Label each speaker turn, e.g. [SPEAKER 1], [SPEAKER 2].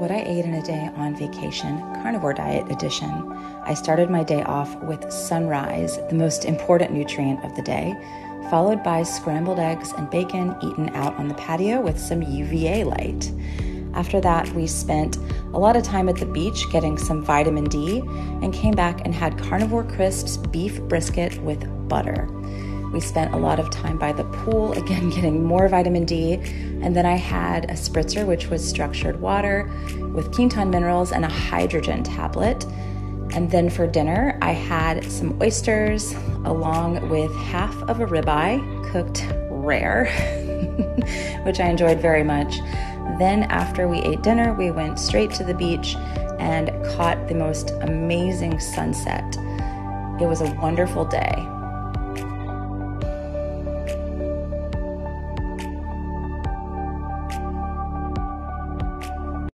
[SPEAKER 1] What I ate in a day on vacation, carnivore diet edition. I started my day off with sunrise, the most important nutrient of the day, followed by scrambled eggs and bacon eaten out on the patio with some UVA light. After that, we spent a lot of time at the beach getting some vitamin D and came back and had Carnivore Crisps beef brisket with butter. We spent a lot of time by the pool, again getting more vitamin D, and then I had a spritzer, which was structured water with Quinton minerals and a hydrogen tablet. And then for dinner, I had some oysters along with half of a ribeye, cooked rare, which I enjoyed very much. Then after we ate dinner, we went straight to the beach and caught the most amazing sunset. It was a wonderful day.